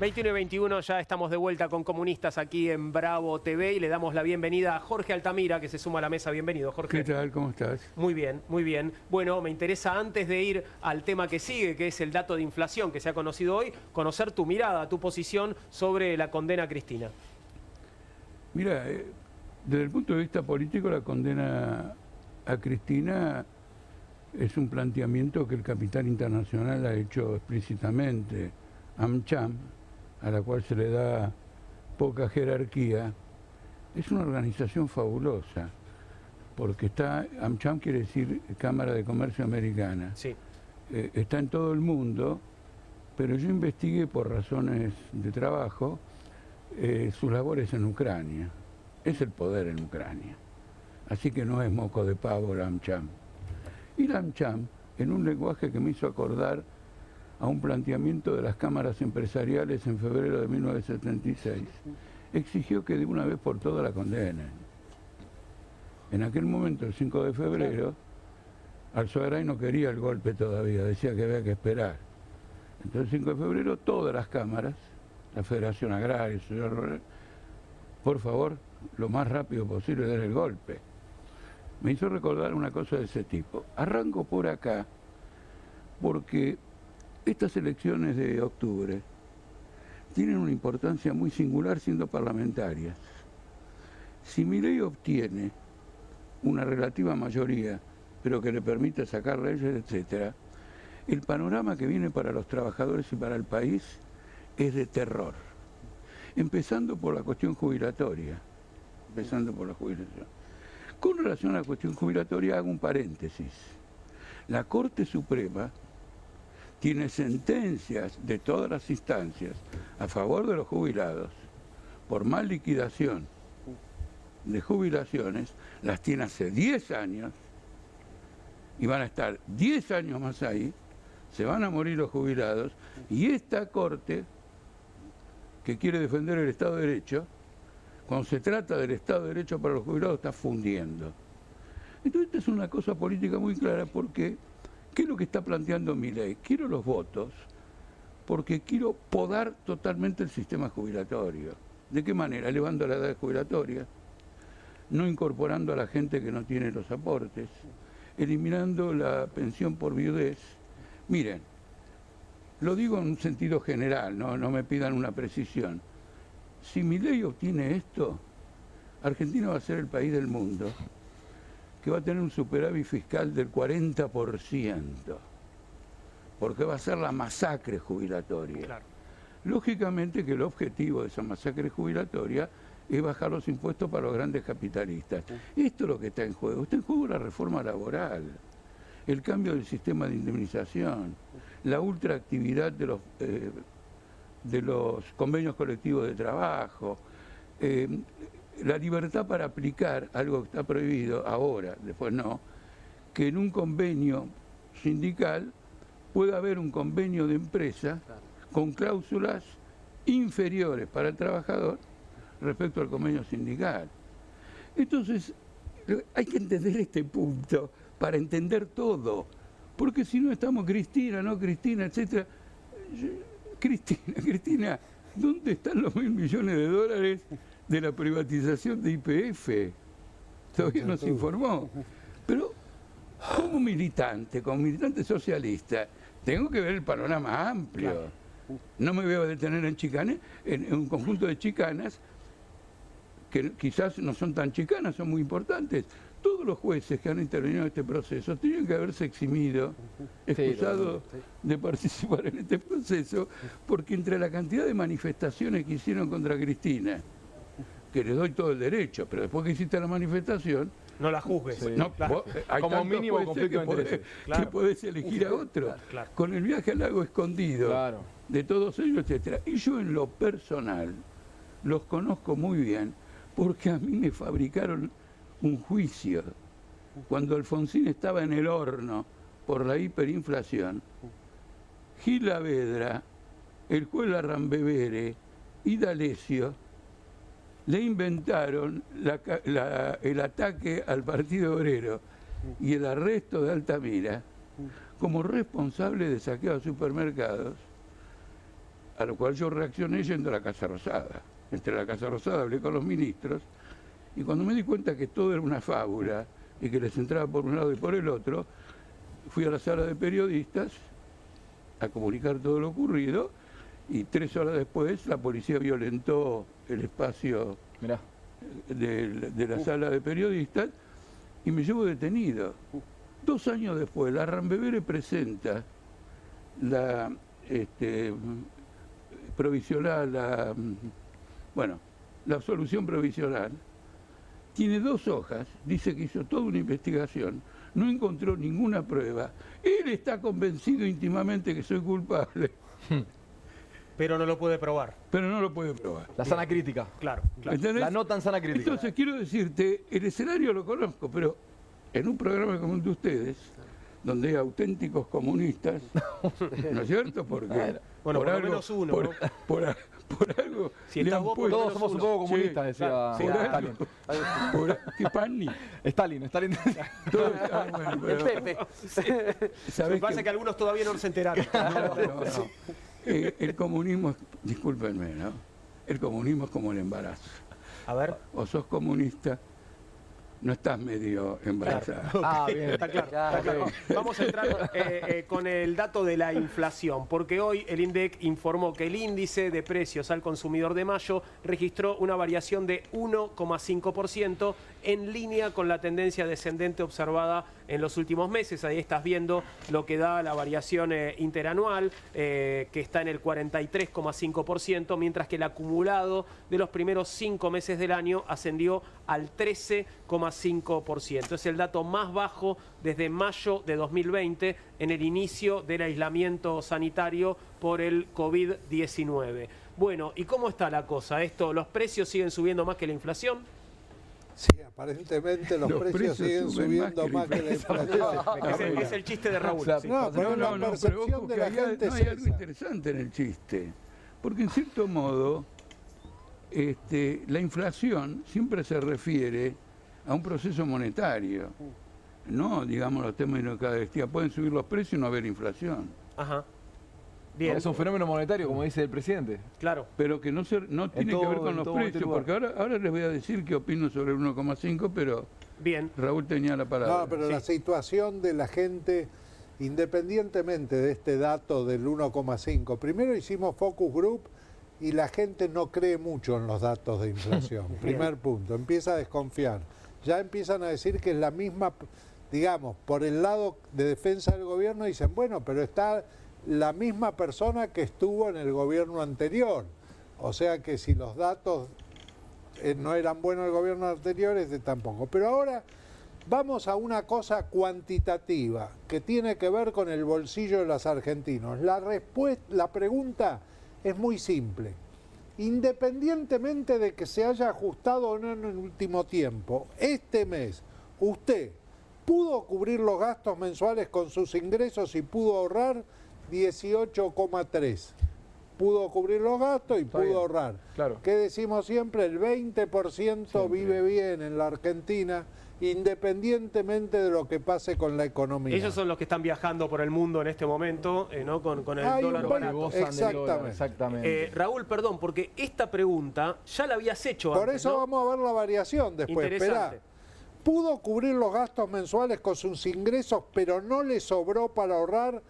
21 y 21 ya estamos de vuelta con Comunistas aquí en Bravo TV y le damos la bienvenida a Jorge Altamira, que se suma a la mesa. Bienvenido, Jorge. ¿Qué tal? ¿Cómo estás? Muy bien, muy bien. Bueno, me interesa, antes de ir al tema que sigue, que es el dato de inflación que se ha conocido hoy, conocer tu mirada, tu posición sobre la condena a Cristina. Mira, desde el punto de vista político, la condena a Cristina es un planteamiento que el capital internacional ha hecho explícitamente. AmCham, a la cual se le da poca jerarquía, es una organización fabulosa, porque AmCham quiere decir Cámara de Comercio Americana. Sí. Está en todo el mundo, pero yo investigué por razones de trabajo sus labores en Ucrania. Es el poder en Ucrania. Así que no es moco de pavo la AmCham. Y la AmCham, en un lenguaje que me hizo acordar a un planteamiento de las cámaras empresariales en febrero de 1976, exigió que de una vez por todas la condenen. En aquel momento, el 5 de febrero, Alzogaray no quería el golpe todavía, decía que había que esperar. Entonces, el 5 de febrero, todas las cámaras, la Federación Agraria, el señor Rural, por favor, lo más rápido posible dar el golpe. Me hizo recordar una cosa de ese tipo. Arranco por acá, porque estas elecciones de octubre tienen una importancia muy singular siendo parlamentarias. Si Milei obtiene una relativa mayoría, pero que le permite sacar leyes, etc., el panorama que viene para los trabajadores y para el país es de terror. Empezando por la cuestión jubilatoria. Con relación a la cuestión jubilatoria hago un paréntesis. La Corte Suprema tiene sentencias de todas las instancias a favor de los jubilados por mal liquidación de jubilaciones, las tiene hace 10 años y van a estar 10 años más ahí, se van a morir los jubilados y esta Corte, que quiere defender el Estado de Derecho, cuando se trata del Estado de Derecho para los jubilados está fundiendo. Entonces esta es una cosa política muy clara porque ¿qué es lo que está planteando Milei? Quiero los votos porque quiero podar totalmente el sistema jubilatorio. ¿De qué manera? Elevando la edad jubilatoria, no incorporando a la gente que no tiene los aportes, eliminando la pensión por viudez. Miren, lo digo en un sentido general, no me pidan una precisión. Si Milei obtiene esto, Argentina va a ser el país del mundo que va a tener un superávit fiscal del 40%, porque va a ser la masacre jubilatoria. Claro. Lógicamente que el objetivo de esa masacre jubilatoria es bajar los impuestos para los grandes capitalistas. Esto es lo que está en juego. Está en juego la reforma laboral, el cambio del sistema de indemnización, la ultraactividad de los convenios colectivos de trabajo, la libertad para aplicar algo que está prohibido ahora, después no, que en un convenio sindical pueda haber un convenio de empresa con cláusulas inferiores para el trabajador respecto al convenio sindical. Entonces, hay que entender este punto para entender todo, porque si no estamos Cristina, no Cristina, etc. Cristina, ¿dónde están los $1.000 millones de la privatización de YPF? Todavía no se informó. Pero como militante socialista, tengo que ver el panorama amplio. Claro. No me voy a detener en un conjunto de chicanas que quizás no son tan chicanas, son muy importantes. Todos los jueces que han intervenido en este proceso tienen que haberse eximido, excusados de participar en este proceso, porque entre la cantidad de manifestaciones que hicieron contra Cristina, que les doy todo el derecho, pero después que hiciste la manifestación, no la juzgues. Sí, no, claro. Hay como mínimo conflicto de intereses. Que podés elegir a otro. Claro. Con el viaje al lago escondido, claro, de todos ellos, etc. Y yo en lo personal los conozco muy bien, porque a mí me fabricaron un juicio cuando Alfonsín estaba en el horno por la hiperinflación. Gil Saavedra, el juez Larrambevere y D'Alessio le inventaron el ataque al Partido Obrero y el arresto de Altamira como responsable de saqueo a supermercados A lo cual yo reaccioné yendo a la Casa Rosada. Entré a la Casa Rosada, hablé con los ministros, y cuando me di cuenta que todo era una fábula y que les entraba por un lado y por el otro, fui a la sala de periodistas a comunicar todo lo ocurrido, y 3 horas después la policía violentó el espacio Mirá. de la sala de periodistas y me llevo detenido. 2 años después, la Rambevere presenta la provisional, la absolución provisional. Tiene 2 hojas, dice que hizo toda una investigación, no encontró ninguna prueba. Él está convencido íntimamente que soy culpable. Pero no lo puede probar. Pero no lo puede probar. La sana crítica. Claro, claro. ¿Entendés? La no tan sana crítica. Entonces quiero decirte, el escenario lo conozco, pero en un programa como el de ustedes, donde hay auténticos comunistas, ¿no es cierto? Porque bueno, por lo menos uno, ¿no? por algo Si le estás han vos, por lo puesto... Todos somos un poco comunistas, Sí, decía claro, sí, Stalin. ¿Qué Pani? Stalin. Bueno, pero, Pepe. Lo ¿sabés que pasa es que algunos todavía no se enteraron. No. El comunismo, discúlpenme, ¿no? El comunismo es como el embarazo. A ver. O sos comunista, no estás medio embarazada. Ah, bien. Está claro, está claro. Vamos a entrar con el dato de la inflación, porque hoy el INDEC informó que el índice de precios al consumidor de mayo registró una variación de 1,5% en línea con la tendencia descendente observada en los últimos meses. Ahí estás viendo lo que da la variación interanual, que está en el 43,5%, mientras que el acumulado de los primeros 5 meses del año ascendió al 13,5%. Es el dato más bajo desde mayo de 2020, en el inicio del aislamiento sanitario por el COVID-19. Bueno, ¿y cómo está la cosa? ¿Los precios siguen subiendo más que la inflación? Sí, aparentemente los precios siguen subiendo más que la inflación. Es el chiste de Raúl. Sí. No, pero la pero percepción ojo de que la hay gente algo es esa. interesante en el chiste, porque en cierto modo la inflación siempre se refiere a un proceso monetario, no, digamos, los términos de cada día. Pueden subir los precios y no haber inflación. Ajá. Bien. Es un fenómeno monetario, como dice el presidente. Claro. Pero que no tiene que ver con los precios, lugar. porque ahora les voy a decir qué opino sobre el 1,5, pero Bien. Raúl tenía la palabra. No, pero Sí. la situación de la gente, independientemente de este dato del 1,5, primero hicimos focus group y la gente no cree mucho en los datos de inflación. Primer punto, empieza a desconfiar. Ya empiezan a decir que es la misma, digamos, por el lado de defensa del gobierno dicen, bueno, pero está la misma persona que estuvo en el gobierno anterior. O sea que si los datos no eran buenos el gobierno anterior, este tampoco. Pero ahora vamos a una cosa cuantitativa que tiene que ver con el bolsillo de los argentinos. La pregunta es muy simple. Independientemente de que se haya ajustado o no en el último tiempo, este mes, ¿usted pudo cubrir los gastos mensuales con sus ingresos y pudo ahorrar? 18,3. Pudo cubrir los gastos y Está pudo bien. ahorrar. Claro. ¿Qué decimos siempre? El 20% vive bien en la Argentina, independientemente de lo que pase con la economía. Ellos son los que están viajando por el mundo en este momento, ¿no? Con el Hay un dólar buen- barato. Gozan del dólar, Exactamente. exactamente. Raúl, perdón, porque esta pregunta ya la habías hecho Por antes, eso ¿no? vamos a ver la variación después. Interesante. Esperá. Pudo cubrir los gastos mensuales con sus ingresos, pero no le sobró para ahorrar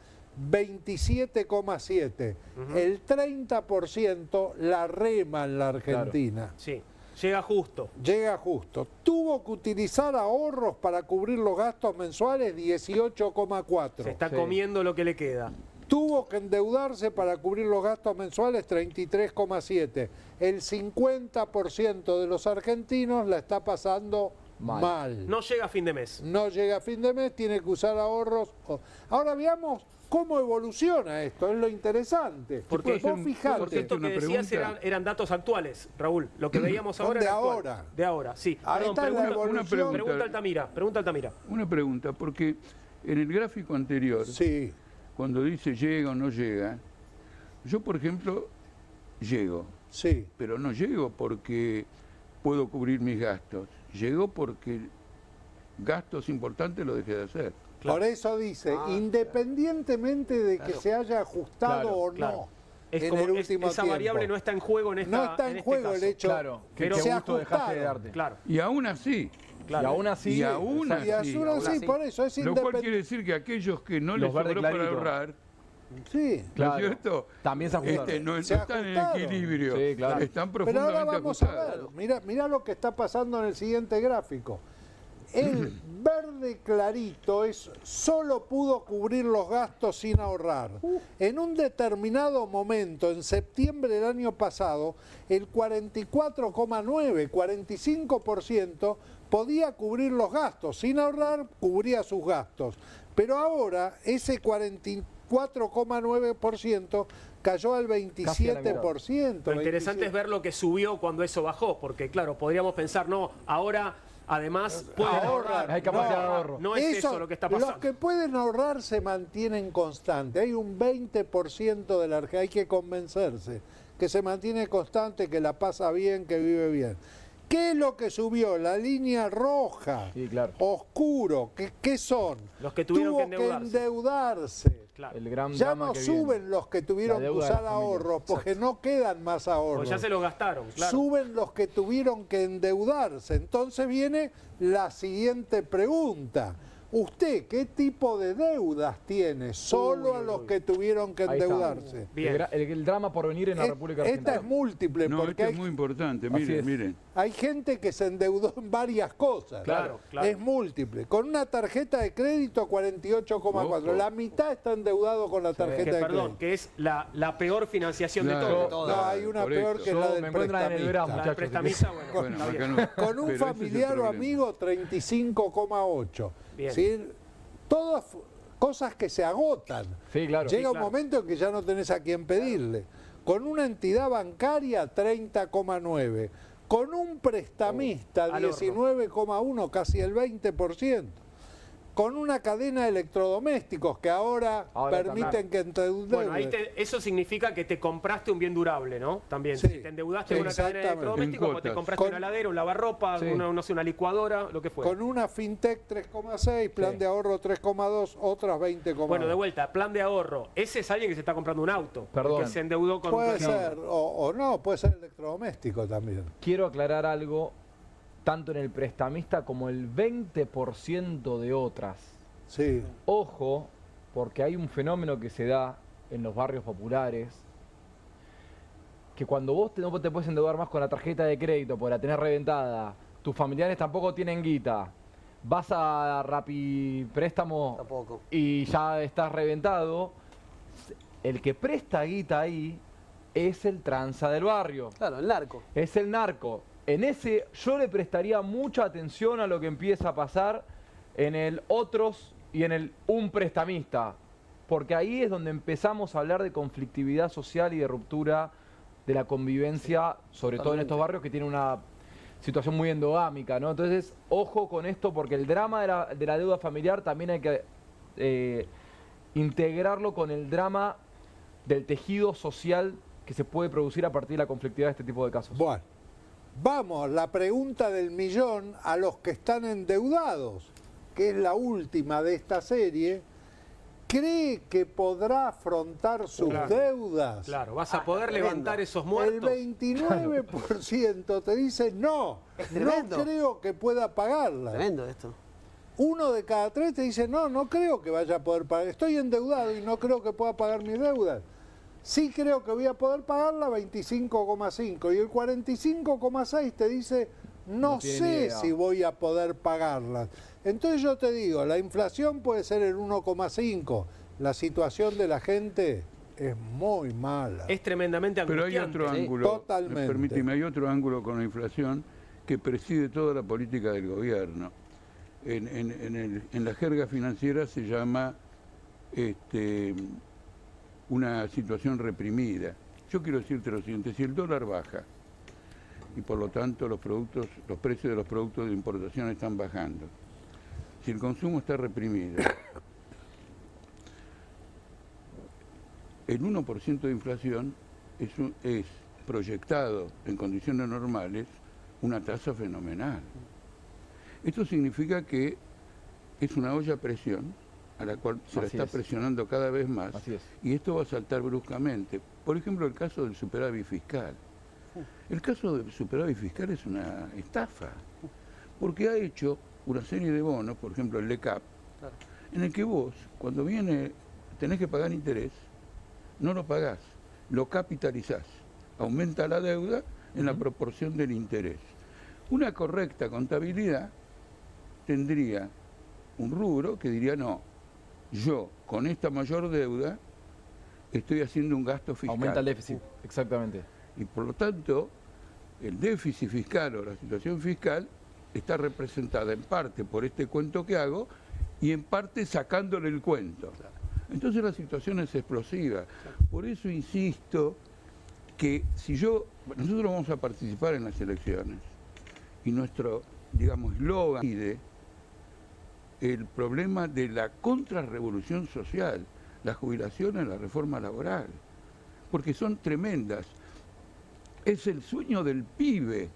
27,7. El 30% la rema en la Argentina. Sí, llega justo. Llega justo. Tuvo que utilizar ahorros para cubrir los gastos mensuales, 18,4. Se está Sí. comiendo lo que le queda. Tuvo que endeudarse para cubrir los gastos mensuales, 33,7. El 50% de los argentinos la está pasando mal. No llega a fin de mes. No llega a fin de mes, tiene que usar ahorros. Ahora veamos cómo evoluciona esto, es lo interesante. Porque Vos Porque fijate, esto que una decías pregunta. eran datos actuales, Raúl. Lo que veíamos ahora de era actual. ahora. De ahora, sí. Ahí Perdón, está la pregunta, evolución. pregunta Altamira, pregunta Altamira. Una pregunta, porque en el gráfico anterior, Sí, cuando dice llega o no llega, yo por ejemplo llego, sí. pero no llego porque puedo cubrir mis gastos, llego porque gastos importantes lo dejé de hacer. Claro. Por eso dice, independientemente de que se haya ajustado Claro, o no, claro. Es en como el último esa tiempo. variable no está en juego en esta No está en este juego caso. el hecho Claro, que Pero qué se gusto dejaste de ajustaron. darte. Claro. Y aún así, Y aún así, Y aún exacto. Y así, Azul aún sí, así. por eso es lo cual quiere independiente. decir que aquellos que no Los les verdes sobró para clarito. ahorrar, Sí. Claro. ¿no es cierto? También se ajustaron. No Se están en ajustaron. equilibrio, Sí, claro. están Pero profundamente ahora vamos a ajustados. ver, mira lo que está pasando en el siguiente gráfico. El verde clarito solo pudo cubrir los gastos sin ahorrar. En un determinado momento, en septiembre del año pasado, el 44,9, 45% podía cubrir los gastos. Sin ahorrar, cubría sus gastos. Pero ahora ese 44,9% cayó al 27%. Lo interesante es ver lo que subió cuando eso bajó, porque claro, podríamos pensar, no, ahora además pueden ahorrar. Hay capacidad de ahorro. No es eso lo que está pasando. Los que pueden ahorrar se mantienen constantes. Hay un 20% de la Argentina, hay que convencerse, que se mantiene constante, que la pasa bien, que vive bien. ¿Qué es lo que subió? La línea roja, Sí, claro. oscuro. ¿Qué son? Los que tuvieron Tuvo que endeudarse. Claro. El gran Ya drama no que suben viene. los que tuvieron La que deuda de usar las familias. ahorros, porque no quedan más ahorros. Pues ya se lo gastaron, claro. Suben los que tuvieron que endeudarse. Entonces viene la siguiente pregunta. ¿Usted qué tipo de deudas tiene? Solo a los que tuvieron que Ahí está. endeudarse. Bien. El drama por venir en la República Esta Argentina. es múltiple, No, porque esto es muy importante, miren, es. miren. hay gente que se endeudó en varias cosas. Claro, claro. Es múltiple. Con una tarjeta de crédito 48,4. Ojo. La mitad está endeudado con la tarjeta Que, de perdón, crédito. que es la peor financiación Claro. de todos. No, hay una por peor eso. que Yo la del me encuentran en el prestamista. verano, La del prestamista, bueno, Bueno, está acá bien. no. Con un Pero ese es el familiar o problema. amigo, 35,8. Bien. ¿Sí? Todas cosas que se agotan. Sí, claro. Llega Sí, un claro. momento en que ya no tenés a quién pedirle. Con una entidad bancaria, 30,9. Con un prestamista, al horno. 19,1, casi el 20%. Con una cadena de electrodomésticos que ahora permiten también. que endeuden. Bueno, ahí eso significa que te compraste un bien durable, ¿no? También, Sí. si te endeudaste Sí, con una cadena de exactamente. electrodomésticos, En como te cuotas. compraste Con- una heladera, un lavarropa, Sí. no sé, una licuadora, lo que fuera. Con una fintech 3,6, plan Sí. de ahorro 3,2, otras 20,2. Bueno, de vuelta, plan de ahorro. Ese es alguien que se está comprando un auto. Perdón. Que se endeudó con un Puede plan de ser, ahorro. o no, puede ser electrodoméstico también. Quiero aclarar algo, tanto en el prestamista como el 20% de otras. Sí. Ojo, porque hay un fenómeno que se da en los barrios populares, que cuando vos no te puedes endeudar más con la tarjeta de crédito por la tener reventada, tus familiares tampoco tienen guita, vas a Rappi Préstamo Tampoco. y ya estás reventado, el que presta guita ahí es el tranza del barrio. Claro, el narco. Es el narco. En ese yo le prestaría mucha atención a lo que empieza a pasar en el otros y en el un prestamista. Porque ahí es donde empezamos a hablar de conflictividad social y de ruptura de la convivencia, sobre todo en estos barrios que tienen una situación muy endogámica, ¿no? Entonces, ojo con esto porque el drama de la deuda familiar también hay que integrarlo con el drama del tejido social que se puede producir a partir de la conflictividad de este tipo de casos. Bueno, vamos, la pregunta del millón a los que están endeudados, que es la última de esta serie. ¿Cree que podrá afrontar sus Claro. deudas? Claro, vas a poder tremendo. levantar esos El muertos. 29% te dice no, Es no tremendo. creo que pueda pagarla. Tremendo esto. 1 de cada 3 te dice no creo que vaya a poder pagar. Estoy endeudado y no creo que pueda pagar mis deudas. Sí creo que voy a poder pagarla, 25,5. Y el 45,6 te dice no No tiene sé ni idea. si voy a poder pagarlas. Entonces yo te digo, la inflación puede ser el 1,5. La situación de la gente es muy mala. Es tremendamente Pero hay angustiante. otro Sí, ángulo, totalmente. permíteme, hay otro ángulo con la inflación que preside toda la política del gobierno. En la jerga financiera se llama una situación reprimida. Yo quiero decirte lo siguiente, si el dólar baja y por lo tanto los precios de los productos de importación están bajando, si el consumo está reprimido, el 1% de inflación es proyectado en condiciones normales una tasa fenomenal. Esto significa que es una olla a presión a la cual se la Así está es. presionando cada vez más, Así es. y esto va a saltar bruscamente. Por ejemplo, el caso del superávit fiscal. El caso del superávit fiscal es una estafa, porque ha hecho una serie de bonos, por ejemplo el LECAP, en el que vos, cuando tenés que pagar interés, no lo pagás, lo capitalizás, aumenta la deuda en la proporción del interés. Una correcta contabilidad tendría un rubro que diría, no, yo con esta mayor deuda estoy haciendo un gasto fiscal. Aumenta el déficit, exactamente. Y por lo tanto, el déficit fiscal o la situación fiscal está representada en parte por este cuento que hago y en parte sacándole el cuento. Entonces la situación es explosiva. Por eso insisto que si nosotros vamos a participar en las elecciones y nuestro, digamos, eslogan pide el problema de la contrarrevolución social, las jubilaciones, la reforma laboral, porque son tremendas. Es el sueño del pibe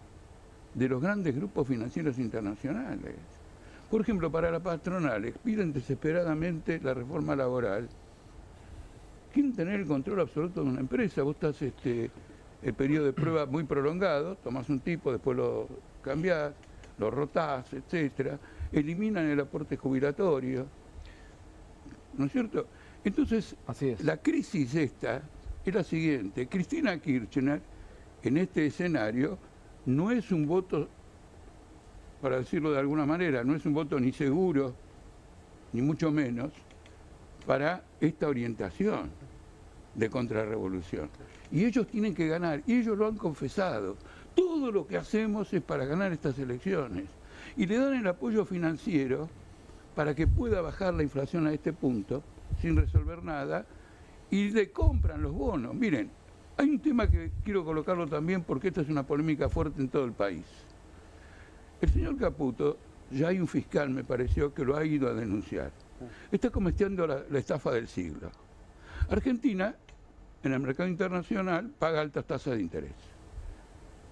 de los grandes grupos financieros internacionales. Por ejemplo, para las patronales piden desesperadamente la reforma laboral. Quieren tener el control absoluto de una empresa. Vos estás el periodo de prueba muy prolongado, tomás un tipo, después lo cambiás, lo rotás, etcétera. Eliminan el aporte jubilatorio. ¿No es cierto? Entonces, Así es. la crisis esta es la siguiente. Cristina Kirchner, en este escenario, no es un voto, para decirlo de alguna manera, no es un voto ni seguro, ni mucho menos, para esta orientación de contrarrevolución. Y ellos tienen que ganar, y ellos lo han confesado. Todo lo que hacemos es para ganar estas elecciones. Y le dan el apoyo financiero para que pueda bajar la inflación a este punto, sin resolver nada, y le compran los bonos. Miren, hay un tema que quiero colocarlo también porque esta es una polémica fuerte en todo el país. El señor Caputo, ya hay un fiscal, me pareció, que lo ha ido a denunciar. Está cometiendo la estafa del siglo. Argentina, en el mercado internacional, paga altas tasas de interés.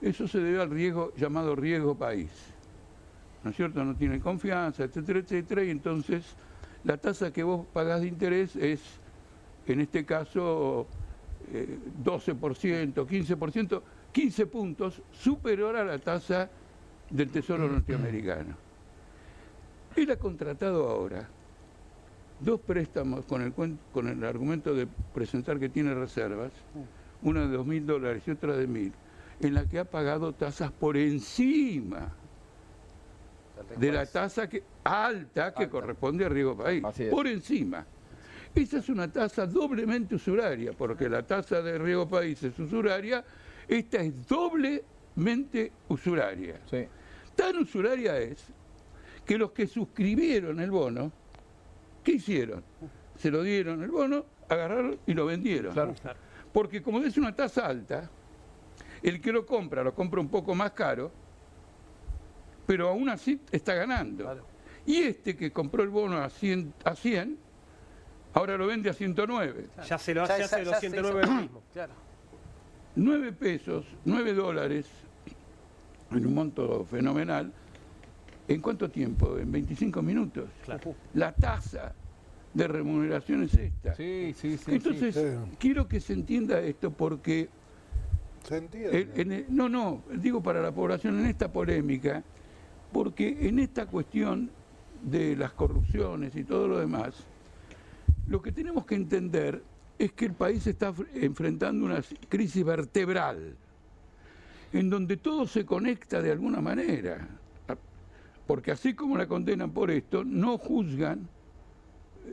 Eso se debe al riesgo llamado riesgo país. ¿No es cierto? No tiene confianza, etcétera, etcétera, y entonces la tasa que vos pagás de interés es, en este caso, 12%, 15%, 15 puntos superior a la tasa del Tesoro norteamericano. Él ha contratado ahora 2 préstamos con el argumento de presentar que tiene reservas, una de $2.000 y otra de 1.000, en la que ha pagado tasas por encima de la tasa alta que corresponde a riesgo país, por encima. Esa es una tasa doblemente usuraria, porque la tasa de riesgo país es usuraria, esta es doblemente usuraria. Sí. Tan usuraria es que los que suscribieron el bono, ¿qué hicieron? Se lo dieron el bono, agarraron y lo vendieron. Claro. Porque como es una tasa alta, el que lo compra un poco más caro, pero aún así está ganando. Claro. Y este que compró el bono a 100, ahora lo vende a 109. Ya se lo hace los 109 lo mismo. Claro. 9 pesos, 9 dólares, en un monto fenomenal. ¿En cuánto tiempo? En 25 minutos. Claro. La tasa de remuneración es esta. Sí. Entonces, sí. quiero que se entienda esto porque, ¿Se entiende? digo para la población en esta polémica, porque en esta cuestión de las corrupciones y todo lo demás, lo que tenemos que entender es que el país está enfrentando una crisis vertebral, en donde todo se conecta de alguna manera, porque así como la condenan por esto, no juzgan,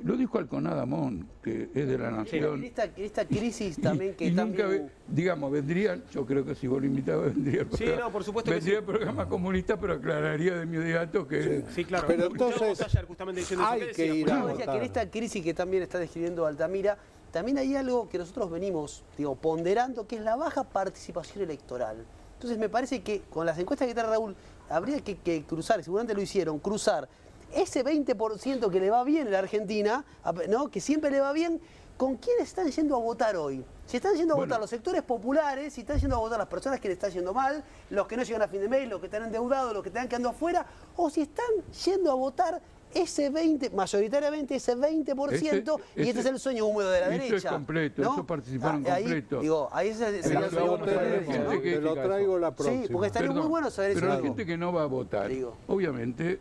lo dijo Alconada Amón, que es de la Nación. En esta crisis también que y nunca, también... digamos, vendrían, yo creo que si vos lo invitabas, vendría el Sí, programa, no, por supuesto que vendría sí. el programa comunista, pero aclararía de inmediato que... Sí, claro. Pero Escuchamos entonces, ayer justamente diciendo eso hay que que decía, ir por a No, favor. decía que en votar. esta crisis que también está describiendo Altamira, también hay algo que nosotros venimos ponderando, que es la baja participación electoral. Entonces me parece que con las encuestas que trae Raúl, habría que cruzar, seguramente lo hicieron, cruzar ese 20% que le va bien en la Argentina, ¿no? Que siempre le va bien, ¿con quiénes están yendo a votar hoy? Si están yendo a votar los sectores populares, si están yendo a votar las personas que le están yendo mal, los que no llegan a fin de mes, los que están endeudados, los que están quedando afuera, o si están yendo a votar ese 20, mayoritariamente ese 20%, y este es el sueño húmedo de la eso derecha. Es completo, ¿no? eso participaron Ahí, completo. digo, ahí sería el sueño húmedo de la derecha, ¿no? Te lo traigo la próxima. Sí, porque estaría muy bueno saber eso. Pero la gente que no va a votar, obviamente,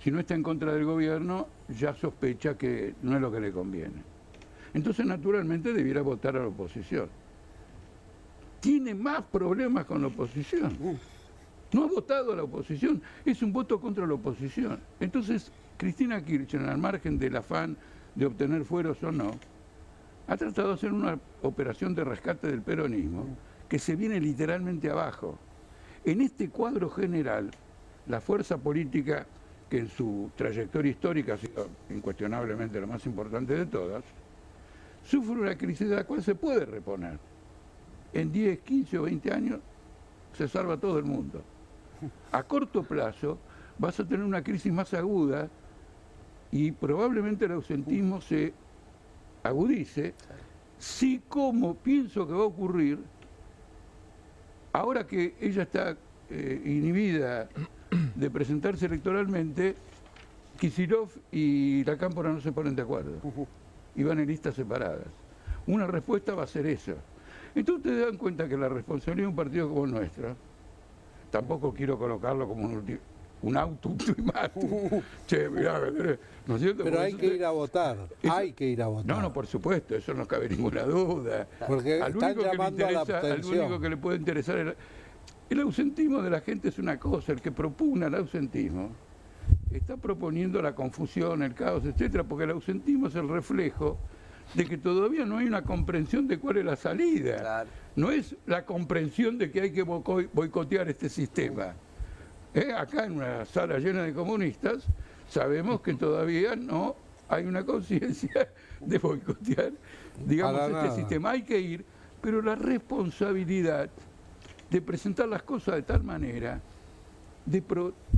si no está en contra del gobierno, ya sospecha que no es lo que le conviene. Entonces, naturalmente, debiera votar a la oposición. Tiene más problemas con la oposición. No ha votado a la oposición, es un voto contra la oposición. Entonces, Cristina Kirchner, al margen del afán de obtener fueros o no, ha tratado de hacer una operación de rescate del peronismo que se viene literalmente abajo. En este cuadro general, la fuerza política, que en su trayectoria histórica ha sido incuestionablemente la más importante de todas, sufre una crisis de la cual se puede reponer. En 10, 15 o 20 años se salva todo el mundo. A corto plazo vas a tener una crisis más aguda y probablemente el ausentismo se agudice, si como pienso que va a ocurrir, ahora que ella está inhibida de presentarse electoralmente, Kicillof y la Cámpora no se ponen de acuerdo y van en listas separadas. Una respuesta va a ser esa. Entonces te dan cuenta que la responsabilidad de un partido como el nuestro, tampoco quiero colocarlo como un auto ultimátum. Che, mirá, ¿no es cierto? Pero hay que ir a votar, hay que ir a votar. No, por supuesto, eso no cabe ninguna duda. Porque están llamando a la al abstención. único que le puede interesar el ausentismo de la gente es una cosa, el que propugna el ausentismo está proponiendo la confusión, el caos, etcétera, porque el ausentismo es el reflejo de que todavía no hay una comprensión de cuál es la salida. Claro. No es la comprensión de que hay que boicotear este sistema. Acá en una sala llena de comunistas sabemos que todavía no hay una conciencia de boicotear, digamos, este sistema. Hay que ir, pero la responsabilidad de presentar las cosas de tal manera, de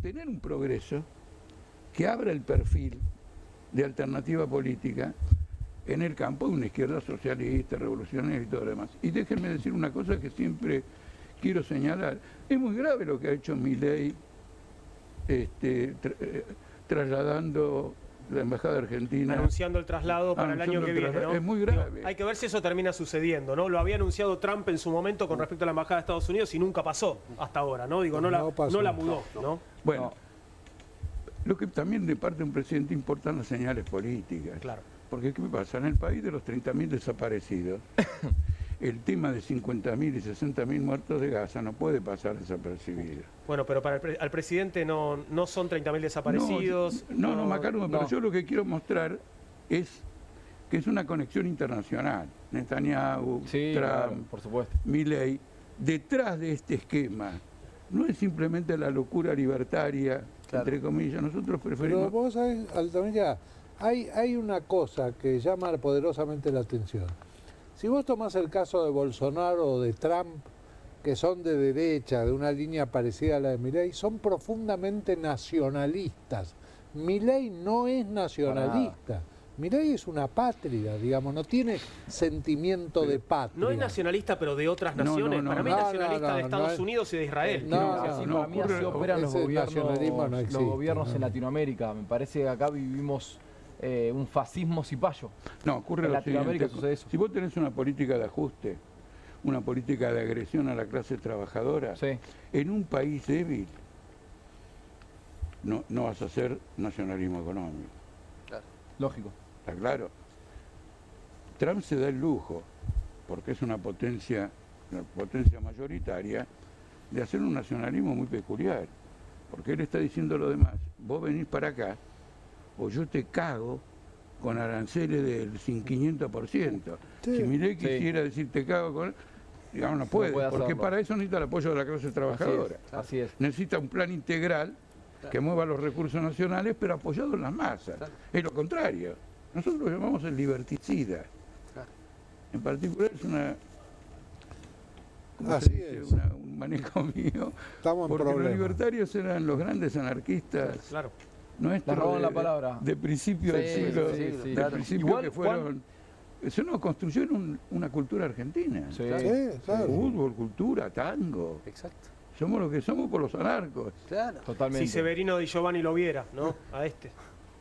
tener un progreso que abra el perfil de alternativa política en el campo de una izquierda socialista, revolucionaria y todo lo demás. Y déjenme decir una cosa que siempre quiero señalar. Es muy grave lo que ha hecho Milei trasladando la Embajada Argentina. Anunciando el traslado para el año que viene, ¿no? Es muy grave. Hay que ver si eso termina sucediendo, ¿no? Lo había anunciado Trump en su momento con respecto a la Embajada de Estados Unidos y nunca pasó hasta ahora, ¿no? Digo, no la mudó, ¿no? Bueno, lo que también de parte de un presidente importan las señales políticas. Claro. Porque ¿qué pasa? En el país de los 30.000 desaparecidos, el tema de 50.000 y 60.000 muertos de Gaza no puede pasar desapercibido. Bueno, pero para el presidente no son 30.000 desaparecidos. No, Macario, pero yo lo que quiero mostrar es que es una conexión internacional. Netanyahu, Trump, por supuesto, Milei, detrás de este esquema, no es simplemente la locura libertaria, entre comillas, nosotros preferimos... Pero vos sabés, Altamira, hay una cosa que llama poderosamente la atención. Si vos tomás el caso de Bolsonaro o de Trump, que son de derecha, de una línea parecida a la de Milei, son profundamente nacionalistas. Milei no es nacionalista. Milei es una patria, digamos, no tiene sentimiento de patria. No es nacionalista, pero de otras naciones. Para mí es nacionalista de Estados Unidos y de Israel. Para mí así operan los gobiernos en Latinoamérica. Me parece que acá vivimos un fascismo cipayo. No, ocurre en lo Latinoamérica siguiente. sucede eso. Si vos tenés una política de ajuste, una política de agresión a la clase trabajadora, en un país débil, no vas a hacer nacionalismo económico. Claro. Lógico. ¿Está claro? Trump se da el lujo, porque es una potencia mayoritaria, de hacer un nacionalismo muy peculiar. Porque él está diciendo a los demás, vos venís para acá, o yo te cago con aranceles del 500%. Si Milei quisiera decir te cago con... Digamos, no puede porque para eso necesita el apoyo de la clase trabajadora. Así es. Necesita un plan integral que mueva los recursos nacionales, pero apoyado en las masas. Es lo contrario. Nosotros lo llamamos el liberticida. En particular es una... un manejo mío. Estamos en porque problemas. Los libertarios eran los grandes anarquistas. Claro. Nuestro la palabra. de principio del siglo, claro. principio Igual, que fueron... Eso nos construyeron una cultura argentina. Claro. Fútbol, cultura, tango. Exacto. Somos lo que somos por los anarcos. Claro. Totalmente. Si Severino Di Giovanni lo viera, ¿no? A este.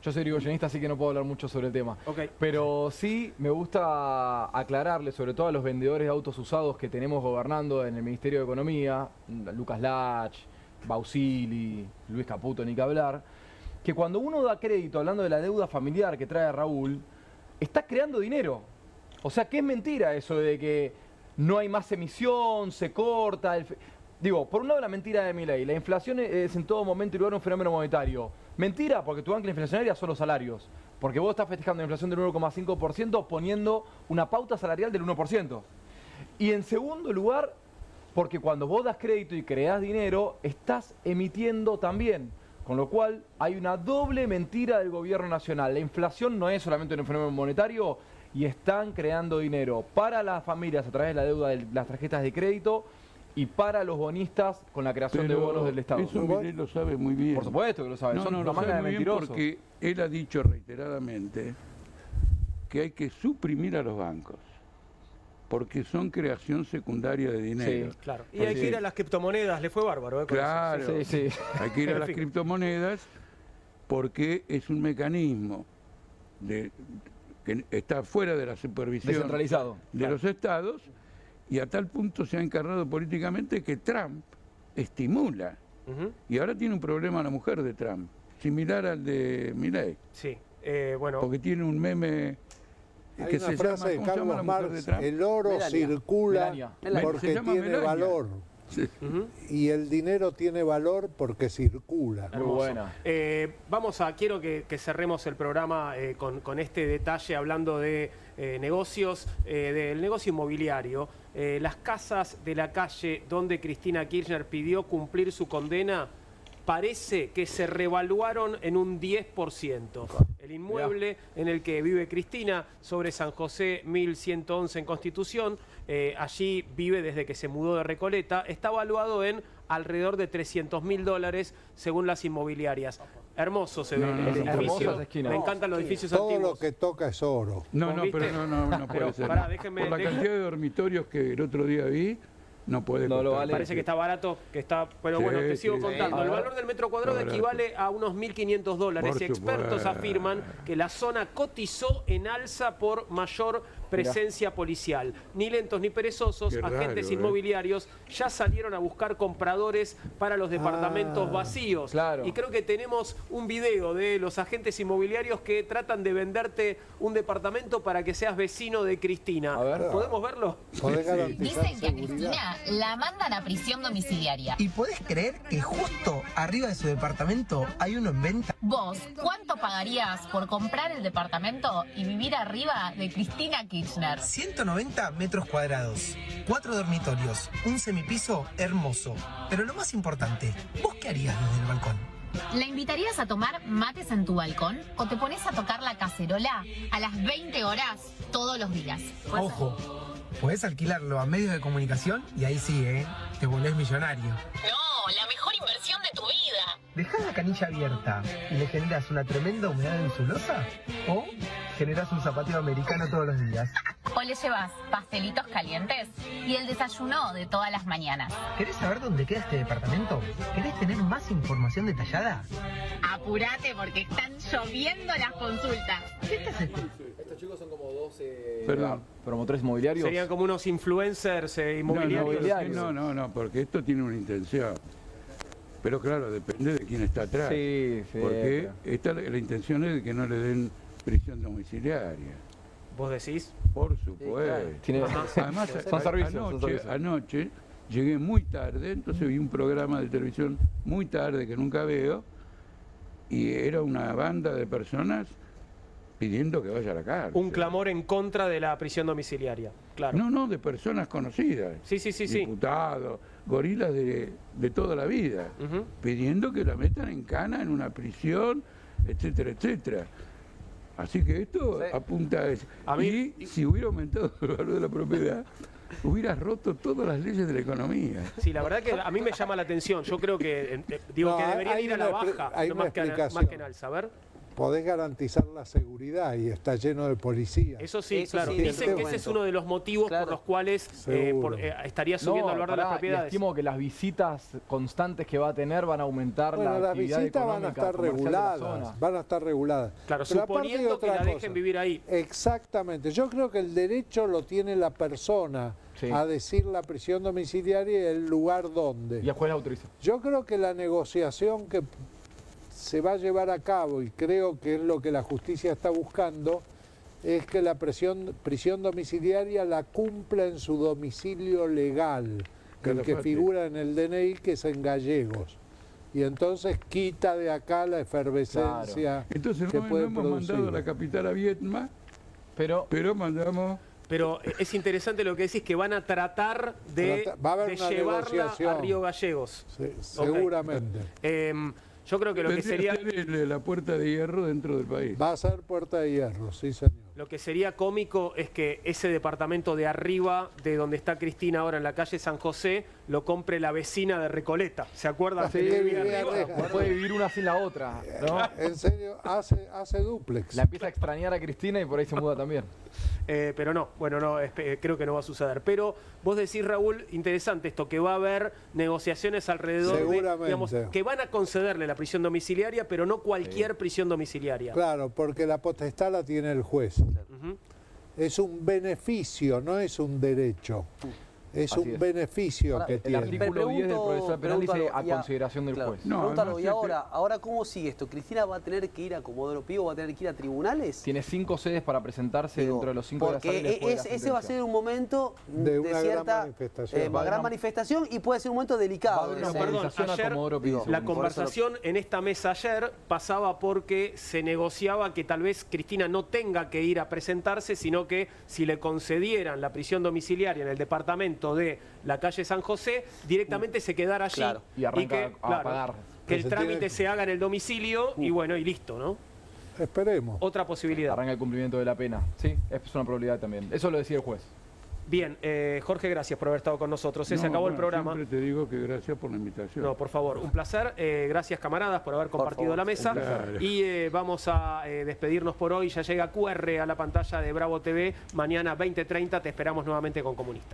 Yo soy irigoyenista, así que no puedo hablar mucho sobre el tema. Ok. Pero sí me gusta aclararle, sobre todo a los vendedores de autos usados que tenemos gobernando en el Ministerio de Economía, Lucas Lach, Bausili, Luis Caputo, ni que hablar, que cuando uno da crédito, hablando de la deuda familiar que trae Raúl, está creando dinero. O sea, que es mentira eso de que no hay más emisión, se corta. Digo, por un lado la mentira de Milei, la inflación es en todo momento y lugar un fenómeno monetario. Mentira, porque tu ancla inflacionaria son los salarios. Porque vos estás festejando una inflación del 1,5% poniendo una pauta salarial del 1%. Y en segundo lugar, porque cuando vos das crédito y creás dinero, estás emitiendo también. Con lo cual hay una doble mentira del gobierno nacional. La inflación no es solamente un fenómeno monetario y están creando dinero para las familias a través de la deuda de las tarjetas de crédito y para los bonistas con la creación de bonos del Estado. Eso Milei lo sabe muy bien. Por supuesto que lo sabe. Son No, una lo manga sabe de muy bien mentirosos. porque él ha dicho reiteradamente que hay que suprimir a los bancos porque son creación secundaria de dinero. Sí. Claro. Y hay que ir a las criptomonedas, le fue bárbaro, ¿eh? Con Claro, Sí, sí. hay que ir a En las fin. criptomonedas porque es un mecanismo que está fuera de la supervisión Descentralizado. de los estados y a tal punto se ha encarnado políticamente que Trump estimula. Ujú. Y ahora tiene un problema la mujer de Trump, similar al de Milei, Sí. Bueno, porque tiene un meme Hay que una se frase llama, de ¿cómo se llama Carlos la mujer de Marx, Trump? el oro Melania. circula Melania. Se porque llama tiene Melania. valor. Sí. ujú. Y el dinero tiene valor porque circula. Muy buena. Quiero que cerremos el programa con este detalle hablando de negocios, del negocio inmobiliario. Las casas de la calle donde Cristina Kirchner pidió cumplir su condena, parece que se revaluaron en un 10%. El inmueble en el que vive Cristina, sobre San José 1111 en Constitución, allí vive desde que se mudó de Recoleta, está valuado en alrededor de $300.000 según las inmobiliarias. Hermoso se ve No, no, el no, edificio. hermosas esquinas. Me encantan los edificios Todo antiguos. lo que toca es oro. No, ¿Vos no, viste? pero no puede Pero, ser. pará, déjenme- Por la déjenme- cantidad de dormitorios que el otro día vi, no puede No lo costar. vale. Parece que está barato, que está. Pero Sí, bueno, te sigo sí, contando. sí. El valor del metro cuadrado Está equivale a unos $1.500. Por Expertos supuesto. afirman que la zona cotizó en alza por mayor presencia policial. Ni lentos ni perezosos, Qué agentes raro, inmobiliarios ya salieron a buscar compradores para los departamentos vacíos. Claro. Y creo que tenemos un video de los agentes inmobiliarios que tratan de venderte un departamento para que seas vecino de Cristina. A ver. ¿Podemos verlo? Podés garantizar Dicen que a seguridad. Cristina la mandan a prisión domiciliaria. ¿Y podés creer que justo arriba de su departamento hay uno en venta? ¿Vos cuánto pagarías por comprar el departamento y vivir arriba de Cristina Kirchner? 190 metros cuadrados, 4 dormitorios, un semipiso hermoso. Pero lo más importante, ¿vos qué harías desde el balcón? ¿La invitarías a tomar mates en tu balcón o te pones a tocar la cacerola a las 20 horas todos los días? Ojo, podés alquilarlo a medios de comunicación y ahí sí, te volvés millonario. No, la mejor inversión de tu vida. ¿Dejás la canilla abierta y le generas una tremenda humedad en su losa? ¿O generas un zapateo americano todos los días? O le llevas pastelitos calientes y el desayuno de todas las mañanas. ¿Querés saber dónde queda este departamento? ¿Querés tener más información detallada? Apúrate porque están lloviendo las consultas. ¿Qué es esto? Estos chicos son como dos Perdón. promotores inmobiliarios. Serían como unos influencers inmobiliarios. inmobiliarios. No, porque esto tiene una intención. Pero claro, depende de quién está atrás. Sí, sí. Porque la intención es de que no le den prisión domiciliaria. ¿Vos decís? Por supuesto. Tiene- Además, Son servicios, son servicios. anoche llegué muy tarde, entonces vi un programa de televisión muy tarde que nunca veo, y era una banda de personas pidiendo que vaya a la cárcel. Un clamor en contra de la prisión domiciliaria. Claro. No, de personas conocidas. Sí. Diputados, gorilas de toda la vida, Ujú. pidiendo que la metan en cana en una prisión, etcétera, etcétera. Así que esto Sí. apunta a eso. A mí- Y si hubiera aumentado el valor de la propiedad, hubieras roto todas las leyes de la economía. Sí, la verdad que a mí me llama la atención. Yo creo que, No, que deberían hay ir a la una expli- baja, hay no una más que explicación. más que en alza. A ver. podés garantizar la seguridad y está lleno de policías. Eso sí, Eso claro. sí, Dicen en que este ese es momento. uno de los motivos Claro. por los cuales Seguro. estaría subiendo el valor de las pará, y propiedades. estimo que las visitas constantes que va a tener van a aumentar Bueno, la las actividad visitas van a económica, estar comercial de la reguladas, zona. van a estar reguladas. Claro, Pero aparte hay suponiendo que otra la dejen cosa. vivir ahí. Exactamente, yo creo que el derecho lo tiene la persona Sí. a decir la prisión domiciliaria y el lugar donde. Y el juez la autoriza. Yo creo que la negociación que se va a llevar a cabo, y creo que es lo que la justicia está buscando, es que la prisión domiciliaria la cumpla en su domicilio legal, el que figura en el DNI, que es en Gallegos. Y entonces quita de acá la efervescencia Entonces que no puede hemos mandado a la producir. capital a Viedma, Pero pero mandamos... Pero es interesante lo que decís, que van a tratar de, Va a haber de una llevarla negociación. a Río Gallegos. Sí, seguramente. Yo creo que lo que Tendría sería... que ser la puerta de hierro dentro del país. Va a ser Puerta de Hierro, sí señor. Lo que sería cómico es que ese departamento de arriba, de donde está Cristina ahora en la calle San José, lo compre la vecina de Recoleta. ¿Se acuerdan? Sí, que vivía vivía arriba? arriba. no puede vivir una sin la otra, ¿no? En serio, hace duplex. La empieza a extrañar a Cristina y por ahí se muda también. Pero no, bueno, no, creo que no va a suceder. Pero vos decís, Raúl, interesante esto, que va a haber negociaciones alrededor de, Seguramente. digamos, que van a concederle la prisión domiciliaria, pero no cualquier prisión domiciliaria. Claro, porque la potestad la tiene el juez. Ujú. Es un beneficio, no es un derecho. Es Así un es. beneficio Ahora, que El tiene. artículo 10 del procesal penal dice pregunto a algo, consideración del claro, juez. No, pregúntalo, además y ahora cómo sigue esto? ¿Cristina va a tener que ir a Comodoro Pi o va a tener que ir a tribunales? Tiene 5 sedes para presentarse Digo, dentro de los 5 de la porque sala después de la ese va a sentencia. ser un momento De una gran cierta manifestación. gran manifestación y puede ser un momento Va a delicado. haber una ese. perdón, movilización a ayer, Comodoro Pi. digo, según La informe. conversación en esta mesa ayer pasaba porque se negociaba que tal vez Cristina no tenga que ir a presentarse, sino que si le concedieran la prisión domiciliaria en el departamento de la calle San José, directamente se quedara allí. Claro. Y arranca a pagar. Que Que el se trámite tiene- se haga en el domicilio y bueno, y listo, ¿no? Esperemos. Otra posibilidad. Arranca el cumplimiento de la pena. Sí, es una probabilidad también. Eso lo decía el juez. Bien, Jorge, gracias por haber estado con nosotros. Se No, acabó el bueno, programa. Siempre te digo que gracias por la invitación. No, por favor, un placer. Gracias, camaradas, por haber compartido favor, la mesa. un placer. Y vamos a despedirnos por hoy. Ya llega QR a la pantalla de Bravo TV. Mañana 20:30 te esperamos nuevamente con Comunista.